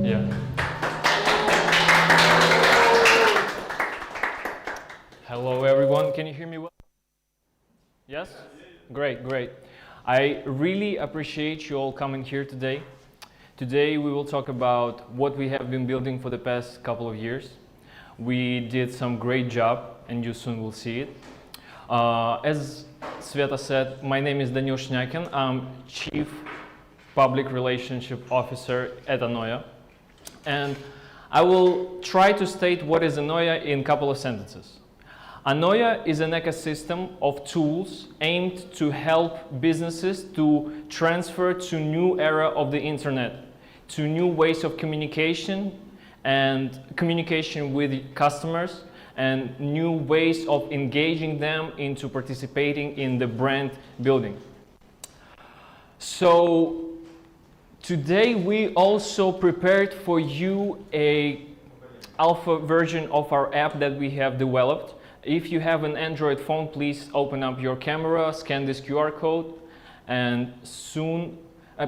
Yeah. Hello everyone, can you hear me well? Yes? Great, great. I really appreciate you all coming here today. Today we will talk about what we have been building for the past couple of years. We did some great job and you soon will see it. As Sveta said, my name is Daniil Shnyakhin. I'm Chief Public Relationship Officer at ANOYA. And I will try to state what is ANOYA in a couple of sentences. ANOYA is an ecosystem of tools aimed to help businesses to transfer to new era of the internet, to new ways of communication and communication with customers and new ways of engaging them into participating in the brand building. So today we also prepared for you a alpha version of our app that we have developed. If you have an Android phone, please open up your camera, scan this QR code, and soon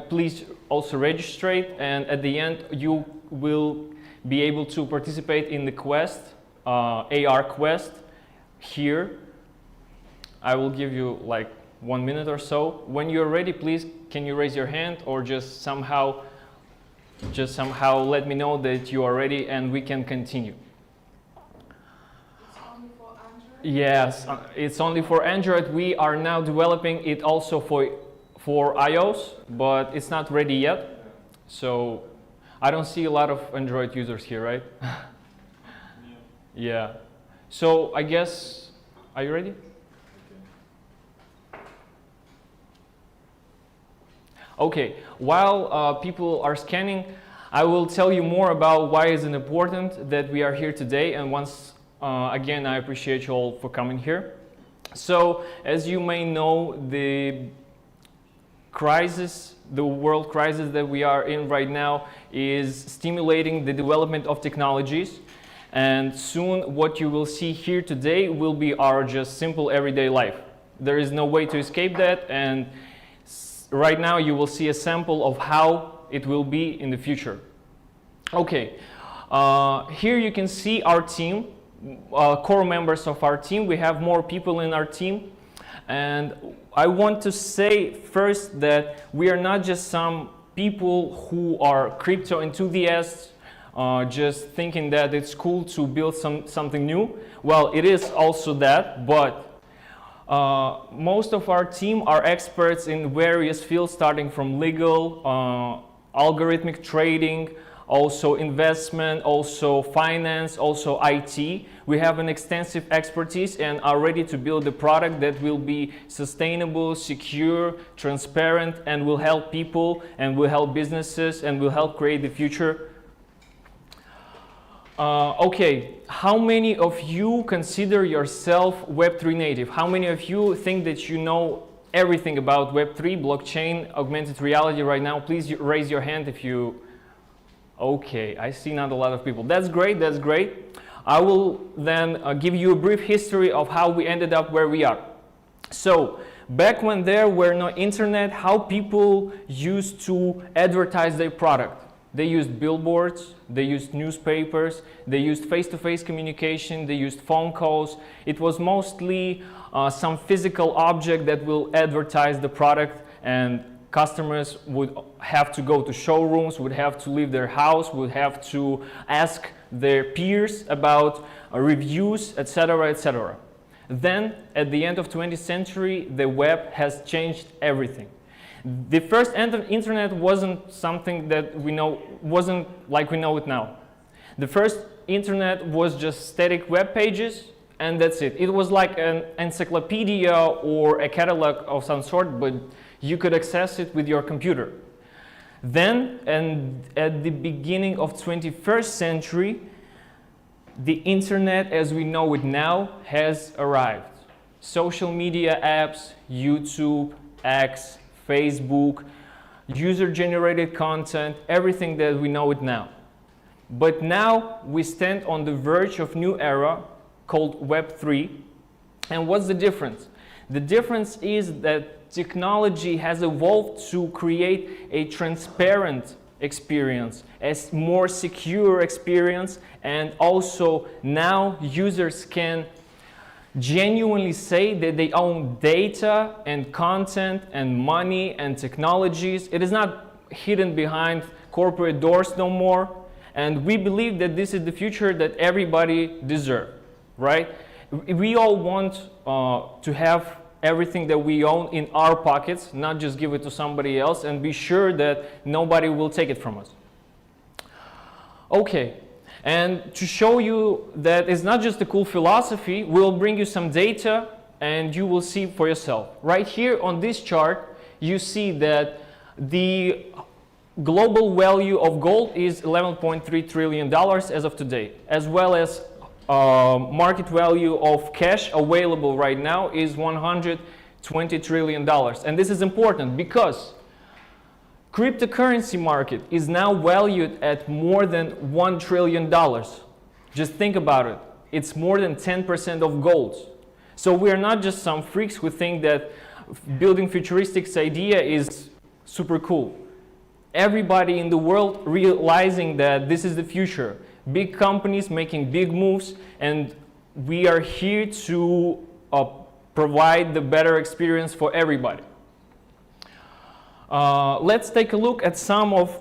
please also register. And at the end, you will be able to participate in the quest, AR quest here. I will give you like 1 minute or so. When you're ready, please, can you raise your hand or just somehow let me know that you are ready and we can continue. Yes, it's only for Android. We are now developing it also for iOS, but it's not ready yet. So I don't see a lot of Android users here, right? Yeah. So I guess, are you ready? Okay. While people are scanning, I will tell you more about why is it important that we are here today. And once again, I appreciate you all for coming here. So, as you may know, the world crisis that we are in right now is stimulating the development of technologies. And soon what you will see here today will be our just simple everyday life. There is no way to escape that, and right now you will see a sample of how it will be in the future. Okay, here you can see our team. Core members of our team. We have more people in our team, and I want to say first that we are not just some people who are crypto enthusiasts just thinking that it's cool to build something new. Well, it is also that, but most of our team are experts in various fields, starting from legal, algorithmic trading, also investment, also finance, also IT. We have an extensive expertise and are ready to build a product that will be sustainable, secure, transparent, and will help people and will help businesses and will help create the future. Okay, how many of you consider yourself Web3 native? How many of you think that you know everything about Web3, blockchain, augmented reality right now? Please raise your hand if you... Okay, I see not a lot of people. That's great, that's great. I will then give you a brief history of how we ended up where we are. So, back when there were no internet, how people used to advertise their product. They used billboards, they used newspapers, they used face-to-face communication, they used phone calls. It was mostly some physical object that will advertise the product, and customers would have to go to showrooms, would have to leave their house, would have to ask their peers about reviews, etc., etc. Then, at the end of 20th century, the web has changed everything. The first internet wasn't something that we know, wasn't like we know it now. The first internet was just static web pages, and that's it. It was like an encyclopedia or a catalog of some sort, but you could access it with your computer. Then, and at the beginning of 21st century, the internet as we know it now has arrived. Social media apps, YouTube, X, Facebook, user-generated content, everything that we know it now. But now we stand on the verge of new era called Web3. And what's the difference? The difference is that technology has evolved to create a transparent experience, a more secure experience, and also now users can genuinely say that they own data and content and money and technologies. It is not hidden behind corporate doors no more, and we believe that this is the future that everybody deserves, right? We all want to have everything that we own in our pockets, not just give it to somebody else, and be sure that nobody will take it from us. Okay, and to show you that it's not just a cool philosophy, we'll bring you some data and you will see for yourself. Right here on this chart, you see that the global value of gold is $11.3 trillion as of today, as well as market value of cash available right now is $120 trillion. And this is important because cryptocurrency market is now valued at more than $1 trillion. Just think about it. It's more than 10% of gold. So we are not just some freaks who think that building futuristic idea is super cool. Everybody in the world realizing that this is the future. Big companies making big moves, and we are here to provide the better experience for everybody. Let's take a look at some of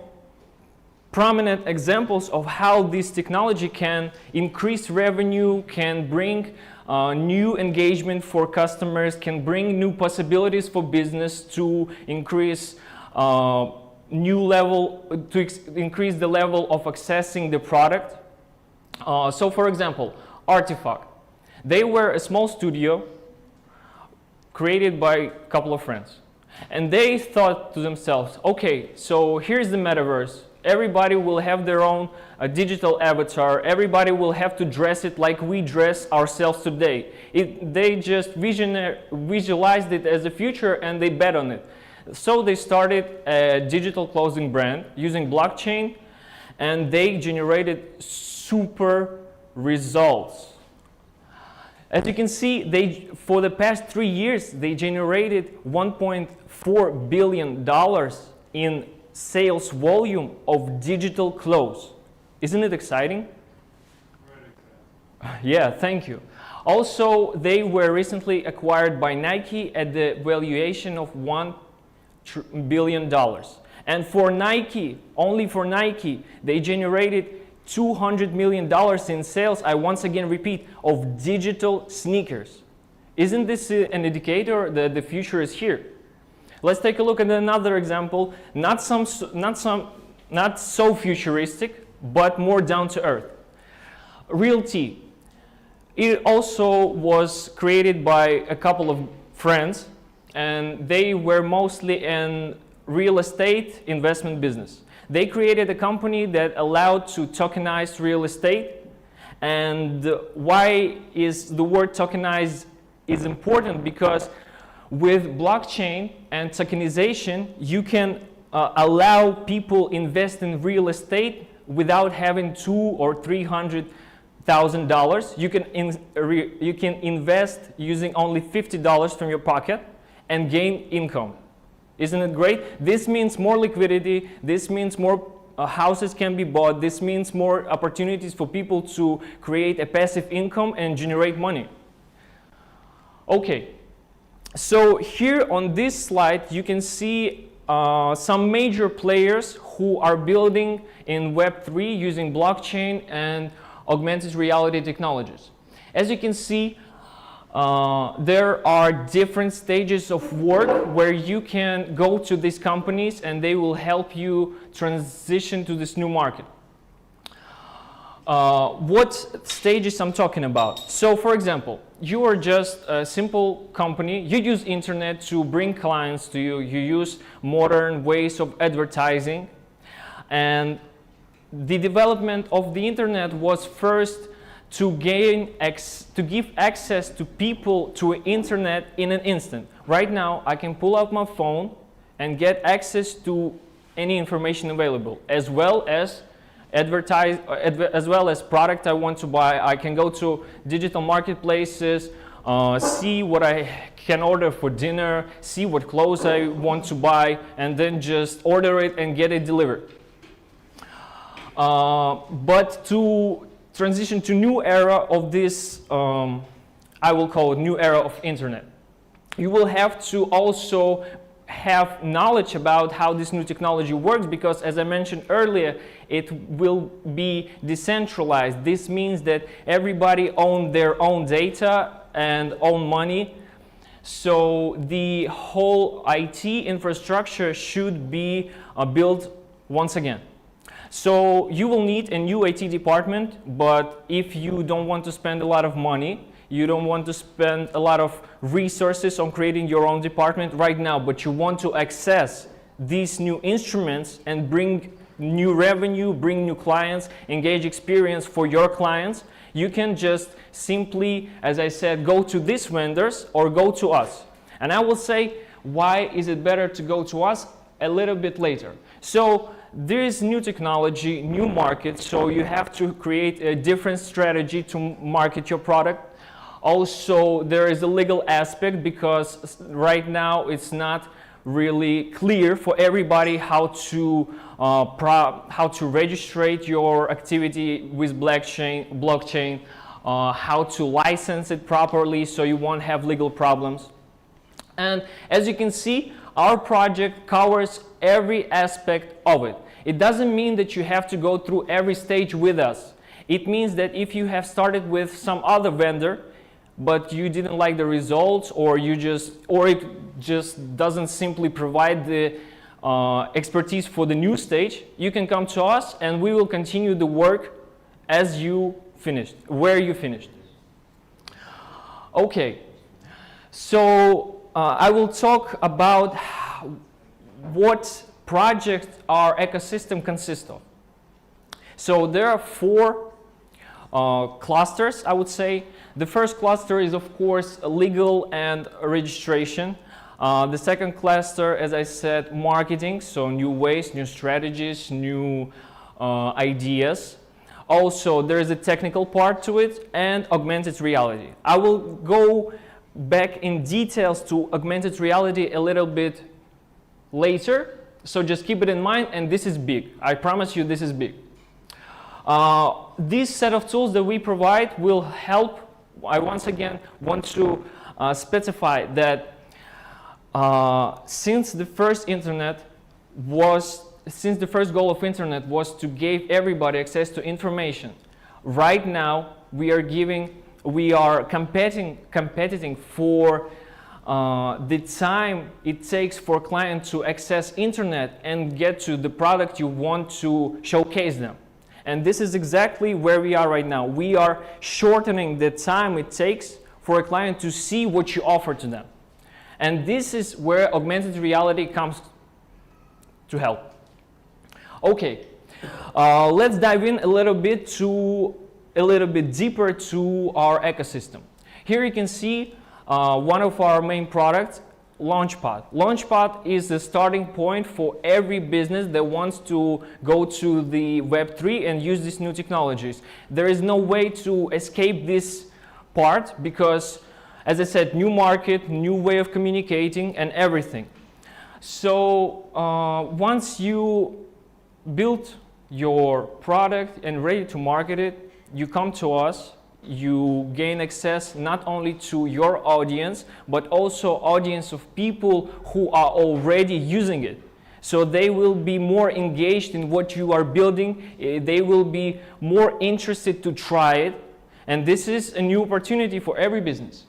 prominent examples of how this technology can increase revenue, can bring new engagement for customers, can bring new possibilities for business to increase increase the level of accessing the product. So for example, Artifact. They were a small studio created by a couple of friends. And they thought to themselves, okay, so here's the metaverse. Everybody will have their own digital avatar. Everybody will have to dress it like we dress ourselves today. They just visualized it as a future and they bet on it. So they started a digital clothing brand using blockchain, and they generated super results. As you can see, for the past 3 years, they generated $1.4 billion in sales volume of digital clothes. Isn't it exciting? Yeah, thank you. Also, they were recently acquired by Nike at the valuation of $1 billion. And for Nike, only for Nike, they generated $200 million in sales, I once again repeat, of digital sneakers. Isn't this an indicator that the future is here? Let's take a look at another example, not so futuristic, but more down to earth. Realty. It also was created by a couple of friends, and they were mostly in real estate investment business. They created a company that allowed to tokenize real estate. And why is the word tokenize is important? Because with blockchain and tokenization, you can allow people invest in real estate without having $200,000 or $300,000. You can invest using only $50 from your pocket and gain income. Isn't it great? This means more liquidity. This means more houses can be bought. This means more opportunities for people to create a passive income and generate money. Okay, so here on this slide, you can see some major players who are building in Web3 using blockchain and augmented reality technologies. As you can see, there are different stages of work where you can go to these companies and they will help you transition to this new market. What stages I'm talking about? So for example, you are just a simple company. You use internet to bring clients to you. You use modern ways of advertising. And the development of the internet was first to give access to people to internet in an instant. Right now, I can pull out my phone and get access to any information available, as well as product I want to buy. I can go to digital marketplaces, see what I can order for dinner, see what clothes I want to buy, and then just order it and get it delivered. But to transition to new era of this, I will call it new era of internet, you will have to also have knowledge about how this new technology works, because as I mentioned earlier, it will be decentralized. This means that everybody owns their own data and own money. So the whole IT infrastructure should be built once again. So you will need a new IT department, but if you don't want to spend a lot of money, you don't want to spend a lot of resources on creating your own department right now, but you want to access these new instruments and bring new revenue, bring new clients, engage experience for your clients, you can just simply, as I said, go to these vendors or go to us. And I will say, why is it better to go to us a little bit later. So there is new technology, new market, so you have to create a different strategy to market your product. Also, there is a legal aspect, because right now it's not really clear for everybody how to register your activity with blockchain, how to license it properly so you won't have legal problems. And as you can see, our project covers every aspect of it. It doesn't mean that you have to go through every stage with us. It means that if you have started with some other vendor, but you didn't like the results, or it just doesn't simply provide the expertise for the new stage, you can come to us and we will continue the work as you finished, where you finished. Okay, so I will talk about what project our ecosystem consists of. So there are four clusters, I would say. The first cluster is, of course, legal and registration. The second cluster, as I said, marketing, so new ways, new strategies, new ideas. Also, there is a technical part to it, and augmented reality. I will go back in details to augmented reality a little bit later, so just keep it in mind, and this is big. I promise you this is big. This set of tools that we provide will help. I once again want to specify that since the first goal of internet was to give everybody access to information, right now we are competing for the time it takes for clients to access internet and get to the product you want to showcase them. And this is exactly where we are right now. We are shortening the time it takes for a client to see what you offer to them. And this is where augmented reality comes to help. Okay, let's dive in a little bit deeper to our ecosystem. Here you can see one of our main products, Launchpad. Launchpad is the starting point for every business that wants to go to the Web3 and use these new technologies. There is no way to escape this part because, as I said, new market, new way of communicating and everything. So once you build your product and ready to market it, you come to us. You gain access not only to your audience, but also audience of people who are already using it. So they will be more engaged in what you are building. They will be more interested to try it. And this is a new opportunity for every business.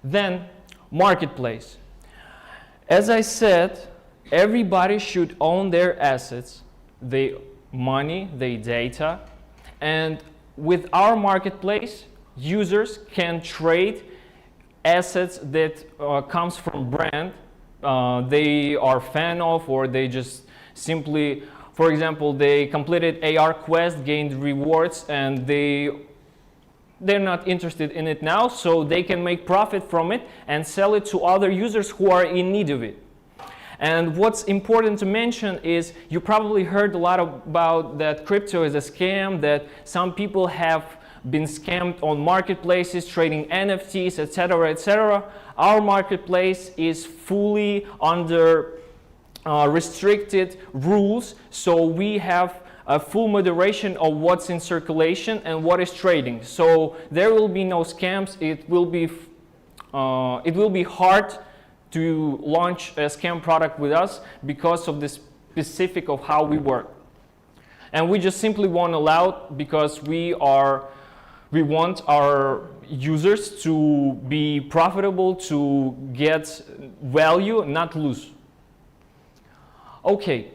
Then, marketplace. As I said, everybody should own their assets, their money, their data, and with our marketplace, users can trade assets that comes from brand they are fan of, or they just simply, for example, they completed AR quest, gained rewards, and they're not interested in it now, so they can make profit from it and sell it to other users who are in need of it. And what's important to mention is you probably heard a lot about that crypto is a scam, that some people have been scammed on marketplaces, trading NFTs, etc., etc. Our marketplace is fully under restricted rules, so we have a full moderation of what's in circulation and what is trading. So there will be no scams. It will be hard to launch a scam product with us because of the specific of how we work. And we just simply won't allow it because we want our users to be profitable, to get value, not lose. Okay,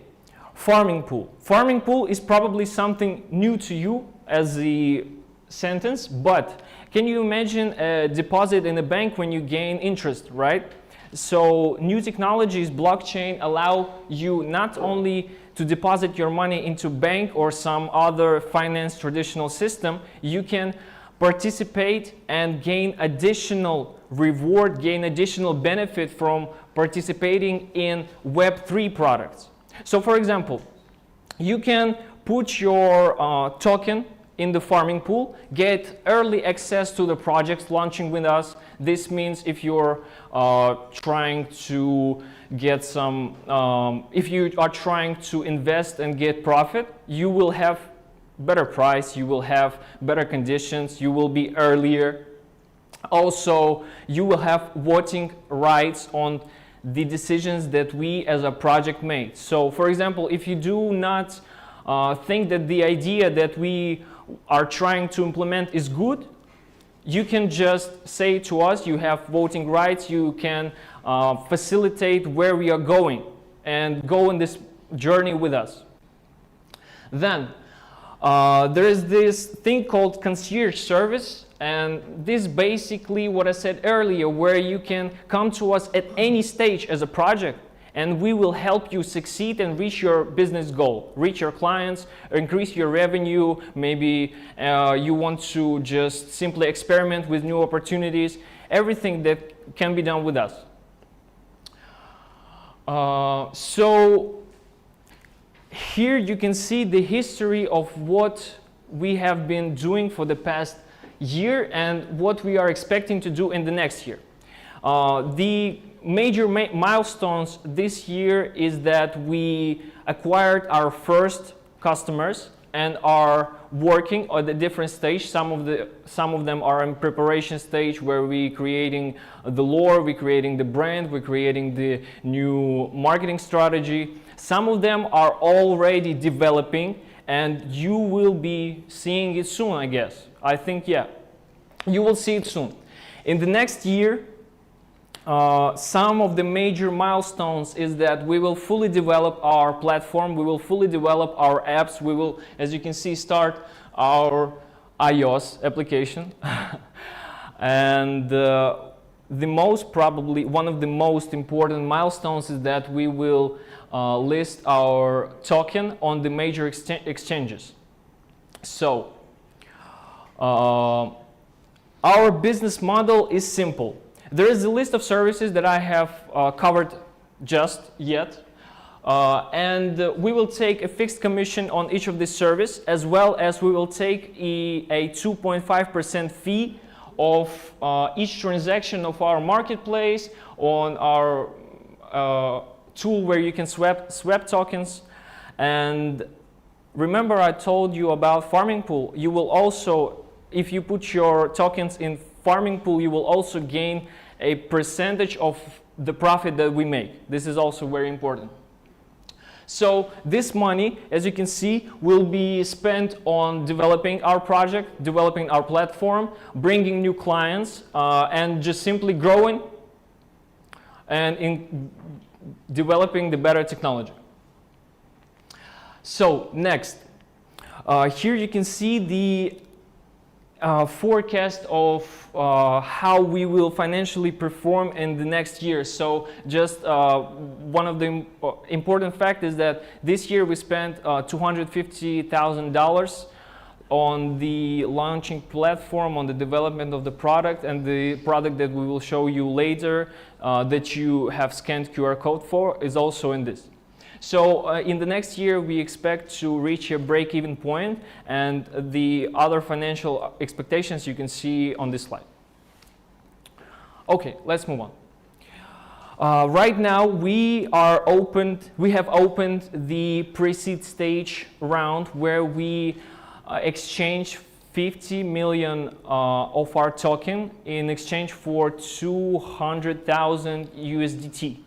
farming pool. Farming pool is probably something new to you as the sentence, but can you imagine a deposit in a bank when you gain interest, right? So new technologies, blockchain, allow you not only to deposit your money into bank or some other finance traditional system, you can participate and gain additional reward, gain additional benefit from participating in Web3 products. So for example, you can put your token in the farming pool, get early access to the projects launching with us. This means if you're trying to get some, if you are trying to invest and get profit, you will have better price, you will have better conditions, you will be earlier. Also, you will have voting rights on the decisions that we as a project made. So for example, if you do not think that the idea that we are trying to implement is good, you can just say to us, you have voting rights, you can facilitate where we are going and go on this journey with us. Then there is this thing called concierge service, and this basically what I said earlier, where you can come to us at any stage as a project and we will help you succeed and reach your business goal, reach your clients, increase your revenue. Maybe you want to just simply experiment with new opportunities, everything that can be done with us. So here you can see the history of what we have been doing for the past year and what we are expecting to do in the next year. The major milestones this year is that we acquired our first customers and are working at a different stage. Some of them are in preparation stage where we creating the lore, we creating the brand, we're creating the new marketing strategy. Some of them are already developing and you will be seeing it soon, I guess. I think, yeah, you will see it soon. In the next year, some of the major milestones is that we will fully develop our platform, we will fully develop our apps, we will, as you can see, start our iOS application. And probably one of the most important milestones is that we will list our token on the major exchanges. So our business model is simple. There is a list of services that I have covered just yet, and we will take a fixed commission on each of these services, as well as we will take a 2.5% fee of each transaction of our marketplace on our tool where you can swap tokens. And remember I told you about farming pool. You will also, if you put your tokens in farming pool, you will also gain a percentage of the profit that we make. This is also very important. So this money, as you can see, will be spent on developing our project, developing our platform, bringing new clients, and just simply growing and in developing the better technology. So next, here you can see the forecast of how we will financially perform in the next year. So just one of the important facts is that this year we spent $250,000 on the launching platform, on the development of the product, and the product that we will show you later that you have scanned QR code for is also in this. So in the next year, we expect to reach a break-even point, and the other financial expectations you can see on this slide. Okay, let's move on. Right now we have opened the pre-seed stage round where we exchange 50 million of our token in exchange for 200,000 USDT.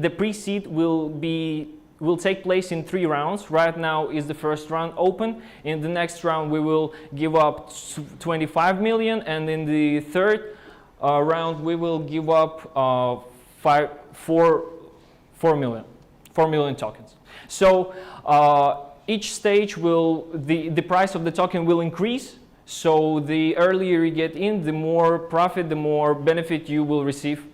The pre-seed will take place in 3 rounds. Right now is the first round open. In the next round we will give up 25 million, and in the third round we will give up 4 million tokens. So each stage the price of the token will increase. So the earlier you get in, the more profit, the more benefit you will receive.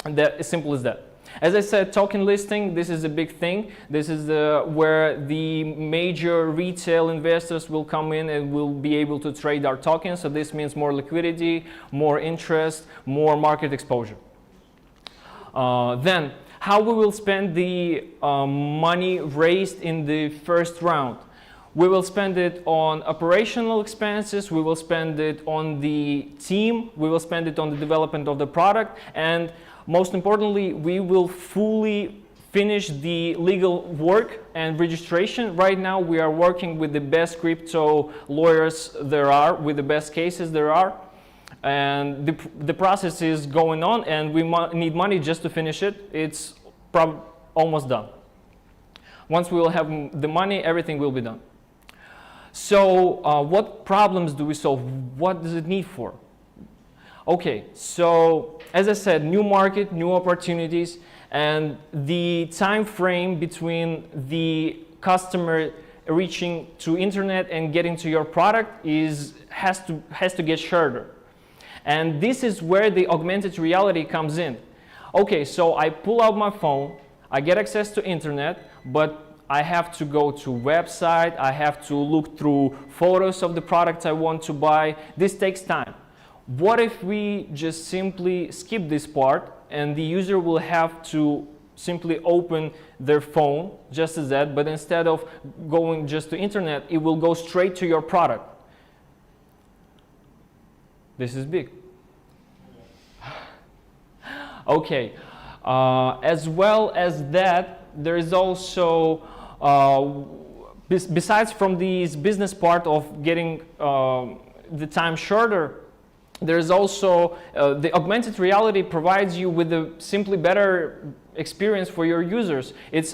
And that is simple as that. As I said, token listing, this is a big thing. This is where the major retail investors will come in and will be able to trade our tokens. So this means more liquidity, more interest, more market exposure. Then, how we will spend the money raised in the first round. We will spend it on operational expenses, we will spend it on the team, we will spend it on the development of the product, and most importantly, we will fully finish the legal work and registration. Right now we are working with the best crypto lawyers there are, with the best cases there are, and the process is going on, and we need money just to finish it. It's almost done. Once we will have the money, everything will be done. So what problems do we solve? What does it need for? Okay, so as I said, new market, new opportunities, and the time frame between the customer reaching to internet and getting to your product has to get shorter. And this is where the augmented reality comes in. Okay, so I pull out my phone, I get access to internet, but I have to go to website, I have to look through photos of the products I want to buy. This takes time. What if we just simply skip this part and the user will have to simply open their phone just as that, but instead of going just to internet, it will go straight to your product. This is big. Okay, as well as that, there is also, besides from this business part of getting the time shorter, there's also the augmented reality provides you with a simply better experience for your users. It's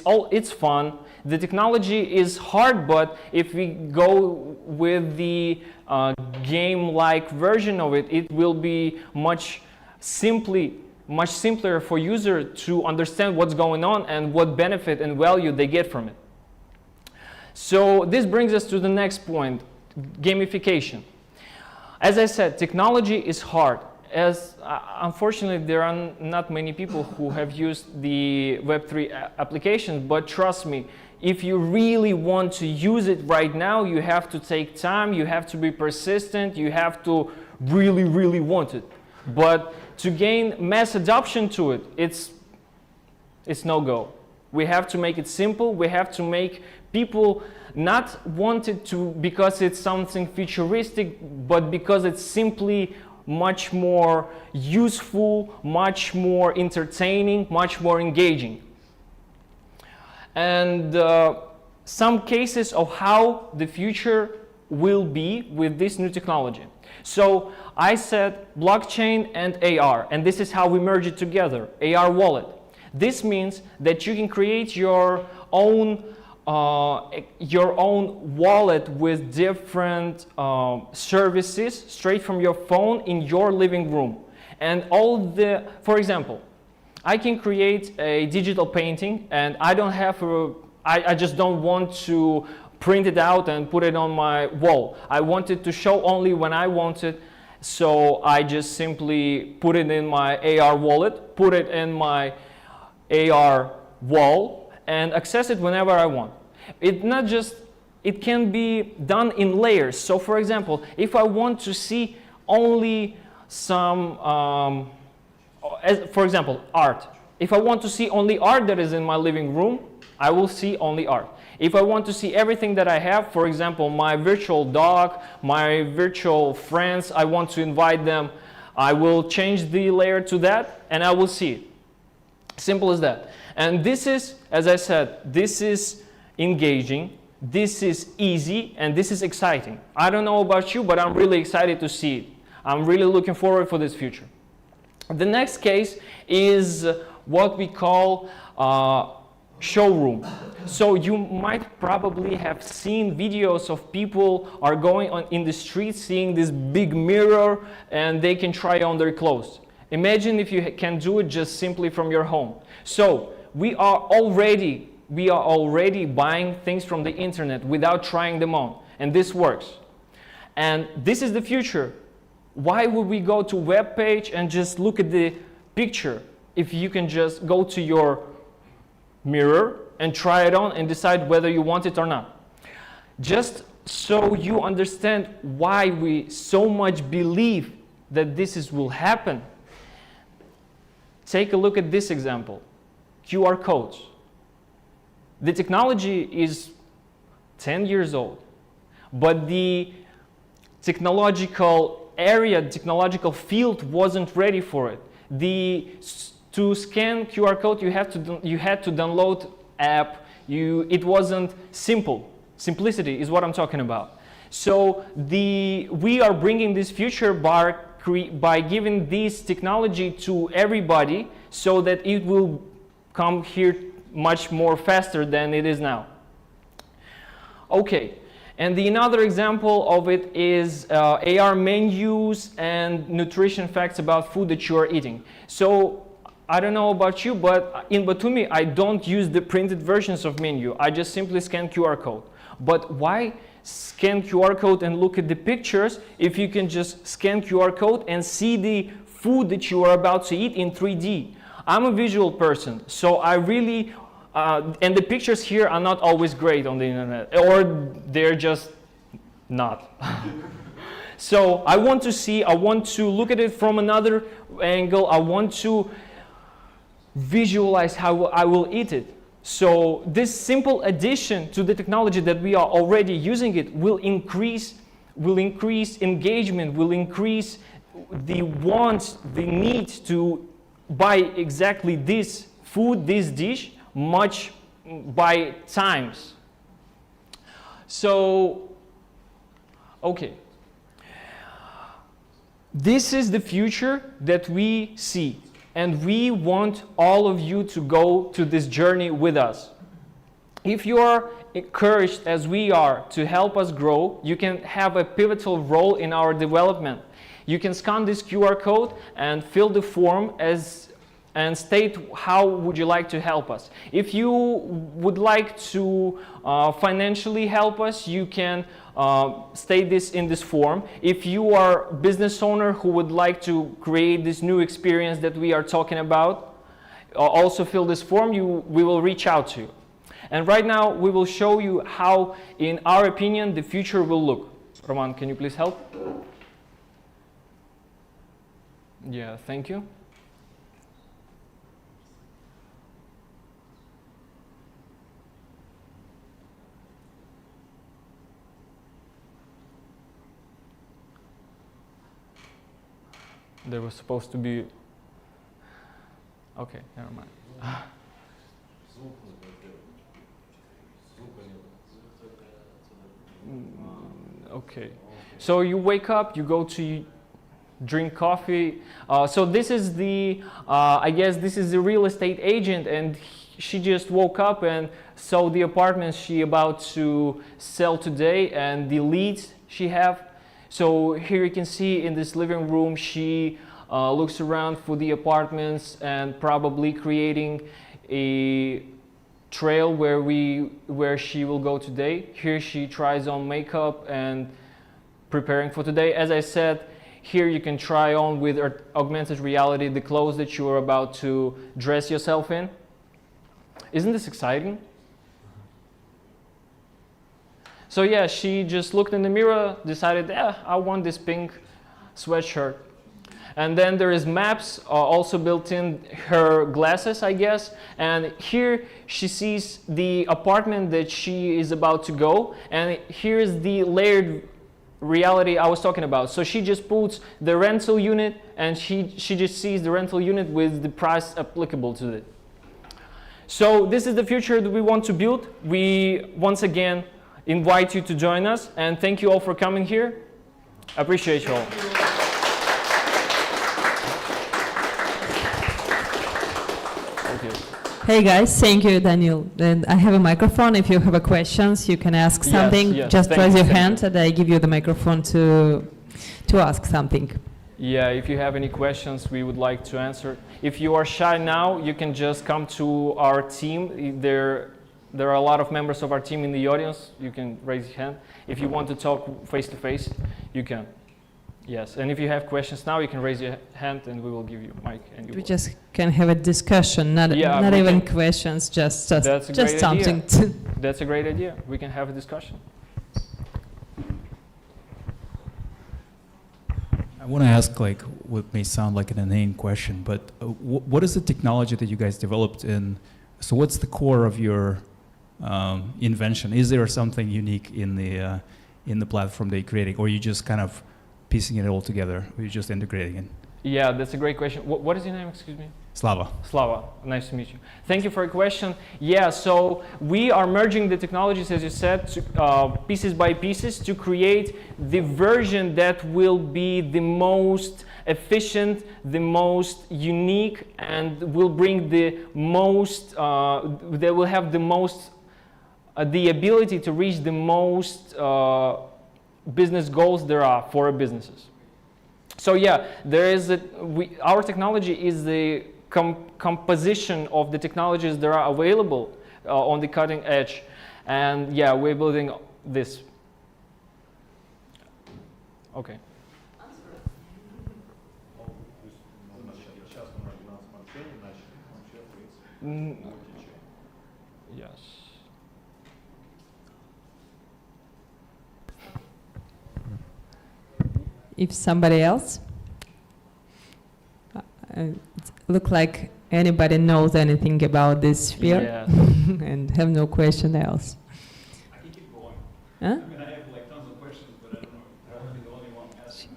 fun. The technology is hard, but if we go with the game-like version of it, it will be much simpler for user to understand what's going on and what benefit and value they get from it. So this brings us to the next point, gamification. As I said, technology is hard. Unfortunately, there are not many people who have used the Web3 applications, but trust me, if you really want to use it right now, you have to take time, you have to be persistent, you have to really, really want it. But to gain mass adoption to it, it's no go. We have to make it simple, we have to make people not want it to because it's something futuristic, but because it's simply much more useful, much more entertaining, much more engaging. And some cases of how the future will be with this new technology. So I said blockchain and AR, and this is how we merge it together, AR wallet. This means that you can create your own wallet with different services straight from your phone in your living room. And for example, I can create a digital painting, and I just don't want to print it out and put it on my wall. I want it to show only when I want it, so I just simply put it in my AR wallet, put it in my AR wall, and access it whenever I want. It can be done in layers. So for example, if I want to see only some, for example, art. If I want to see only art that is in my living room, I will see only art. If I want to see everything that I have, for example, my virtual dog, my virtual friends, I want to invite them I will change the layer to that, and I will see it. Simple as that. And this is, as I said, this is engaging, this is easy, and this is exciting. I don't know about you, but I'm really excited to see it. I'm really looking forward for this future. The next case is what we call showroom. So you might probably have seen videos of people are going on in the street, seeing this big mirror, and they can try on their clothes. Imagine if you can do it just simply from your home. So we are already buying things from the internet without trying them on, and this works. And this is the future. Why would we go to web page and just look at the picture if you can just go to your mirror and try it on and decide whether you want it or not? Just so you understand why we so much believe that this will happen, take a look at this example, QR codes. The technology is 10 years old, but the technological area, the technological field wasn't ready for it. To scan QR code, you had to download app. It wasn't simple. Simplicity is what I'm talking about. So we are bringing this future by giving this technology to everybody, so that it will come here much more faster than it is now. Okay, and another example of it is AR menus and nutrition facts about food that you are eating. So I don't know about you, but in Batumi I don't use the printed versions of menu. I just simply scan QR code. But why scan QR code and look at the pictures if you can just scan QR code and see the food that you are about to eat in 3D? I'm a visual person, so I really, and the pictures here are not always great on the internet, or they're just not. So I want to look at it from another angle. I want to visualize how I will eat it. So this simple addition to the technology that we are already using it will increase engagement, will increase the want, the need to buy exactly this food, this dish, much by times. So, okay. This is the future that we see, and we want all of you to go to this journey with us. If you are encouraged as we are to help us grow, you can have a pivotal role in our development. You can scan this QR code and fill the form and state how would you like to help us. If you would like to financially help us, you can state this in this form. If you are a business owner who would like to create this new experience that we are talking about, also fill this form. We will reach out to you. And right now we will show you how, in our opinion, the future will look. Roman, can you please help? Yeah, thank you. There was supposed to be... Okay, never mind. Okay, so you wake up, you go to drink coffee. So this is the, I guess this is the real estate agent, and she just woke up and saw the apartments she about to sell today and the leads she have. So here you can see in this living room, she looks around for the apartments and probably creating a trail where she will go today. Here she tries on makeup and preparing for today. As I said, here you can try on with augmented reality the clothes that you are about to dress yourself in. Isn't this exciting? So yeah, she just looked in the mirror, decided, I want this pink sweatshirt. And then there is maps also built in her glasses, I guess. And here she sees the apartment that she is about to go. And here is the layered reality I was talking about. So she just puts the rental unit and she just sees the rental unit with the price applicable to it. So this is the future that we want to build. We once again invite you to join us, and thank you all for coming here. I appreciate you all. Thank you. Hey guys, thank you, Daniel. And I have a microphone. If you have a questions, you can ask something. Yes, just raise your hand and I give you the microphone to ask something. Yeah, if you have any questions, we would like to answer. If you are shy now, you can just come to our team. There are a lot of members of our team in the audience. You can raise your hand. If you want to talk face to face, you can. Yes, and if you have questions now, you can raise your hand and we will give you a mic. And we just can have a discussion, not even questions, just something. That's a great idea. We can have a discussion. I want to ask, like, what may sound like an inane question, but what is the technology that you guys developed in? So what's the core of your invention? Is there something unique in the platform that you're creating, or are you just kind of piecing it all together, or you're just integrating it? Yeah, that's a great question. What is your name, excuse me? Slava. Slava, nice to meet you. Thank you for your question. Yeah, so we are merging the technologies, as you said, to, pieces by pieces to create the version that will be the most efficient, the most unique, and will bring the most, they will have the most, the ability to reach the most business goals there are for businesses. So yeah, there is our technology is the composition of the technologies that are available on the cutting edge, and yeah, we're building this. Okay. Yes. If somebody else, look like anybody knows anything about this sphere, yes. and have no question else. I can keep going. Huh? I mean, I have like tons of questions, but I don't know if I will be the only one asking.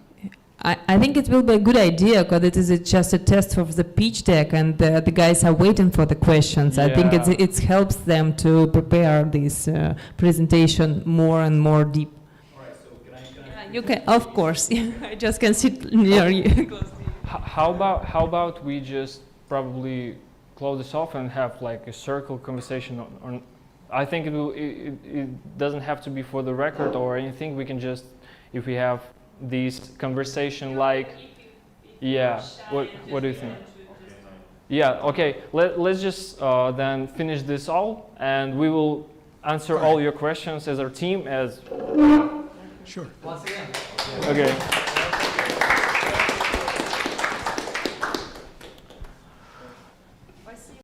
I think it will be a good idea because it is just a test of the pitch deck, and the guys are waiting for the questions. Yeah. I think it helps them to prepare this presentation more and more deep. You can, of course. I just can sit near you. How about we just probably close this off and have like a circle conversation on I think it doesn't have to be for the record or anything. We can just, if we have these conversation like, yeah. What do you think? Yeah. Okay. Let's just then finish this all, and we will answer all your questions as our team as. Sure. Okay.